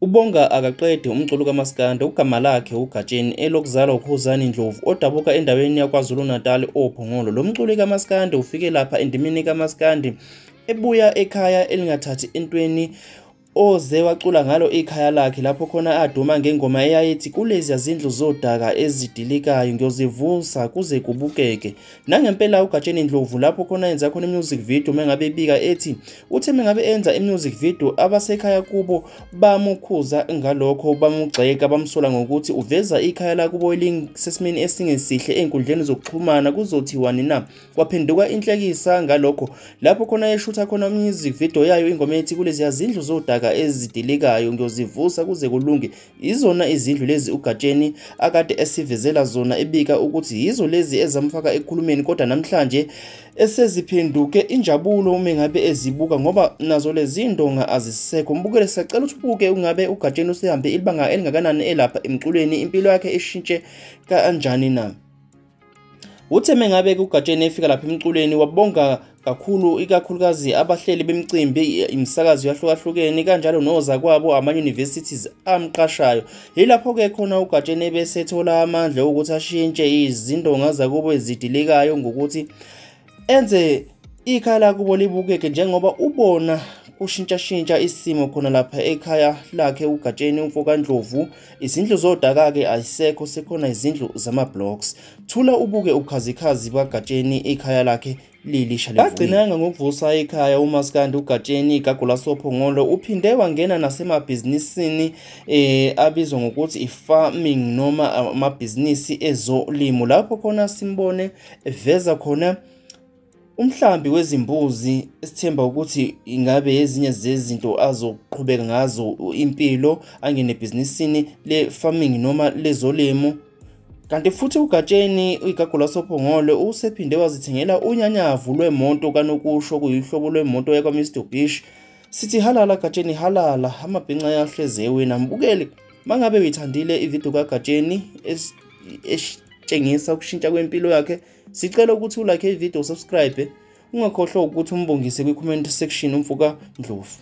Ubonga akaqede umculo kaMaskandi ugama lakhe uGatsheni elokuzalwa uKhuzani Ndlovu odabuka endaweni yaKwaZulu-Natal oPhongolo. Lo mculi kaMaskandi ufike lapha endimeni kaMaskandi ebuya ekhaya elingathathi entweni oze wacula ngalo ikhaya lakhe lapho khona aduma ngengoma eyayithi kulezi zindlu zodaka ezidilikayo ngiyozivusa kuze kubukeke. Nangempela uGatsheni Ndlovu lapho khona enza khona music video mengabe ebika ethi uthe mengabe enza music video abasekhaya kubo bamukhuza ngalokho bamugxeka bamsola ngokuthi uveza ikhaya la kubo sesimeni esingesihle enkundleni zokuxhumana kuzothiwani na. Kwaphenduka inhlekisa ngalokho lapho khona eshutha khona music video yayo ingoma ethi kulezi zindlu zodaka ezidilikayo ngiyozivusa kuze kulunge. Izona izindlu lezi uGatsheni akade esivezela zona ebika ukuthi yizo lezi ezamfaka ekhulumeni, kodwa namhlanje eseziphenduke injabulo uma ngabe ezibuka ngoba nazo lezi ndonga azisekho. Mbukele sicela ukuthi ubuke ungabe uGatsheni usehambe ilibanga elingakanani elapha emculweni, impilo yakhe eshintshe kanjani na. Uthe mengabe uGatsheni efika lapha emculweni wabonga kakhulu ikakhulukazi abahleli bemicimbi imisakazo yahlukahlukene kanjalo noza kwabo ama-universities amqashayo. Yilapho ke khona uGatsheni besethola amandla ukuthi ashintshe izindonga zakubo ezidilikayo ngokuthi enze ikhaya lakubo libukeke njengoba ubona kushintsha isimo khona lapha ekhaya lakhe uGatsheni umfoka Ndlovu. Izindlu zodaka-ke ayisekho, sekhona izindlu zama-blocks. Thula ubuke ubukhazikhazi bakaGatsheni ikhaya lakhe lilisha livuliwe. Agcinanga ngokuvusa ikhaya uMaskandi uGatsheni igagula sophongolo uphinde wangena nasemabhizinisini abizwa ngokuthi i-farming noma amabhizinisi ezolimo lapho khona simbone eveza khona umhlambi wezimbuzi esithemba ukuthi ingabe ezinye zezinto azoqhubeka ngazo impilo angene ebhizinisini le-farming noma lezolimo. Kanti futhi uGatsheni igagula sophongolo usephinde wazithengela unyanyavu lwemoto kanokusho kuyihlobo lwemoto yakwa Mr Bish. Sithi halala Gatsheni halala, amabhinqa ayahleze wena mbukeli. Mangabe uyithandile ivideo kaGatsheni esitshengisa ukushintsha kwempilo yakhe, sicela ukuthi ulike ivideo, subscribe, ungakhohlwa ukuthi umbongise kwi-comment section umfoka Ndlovu.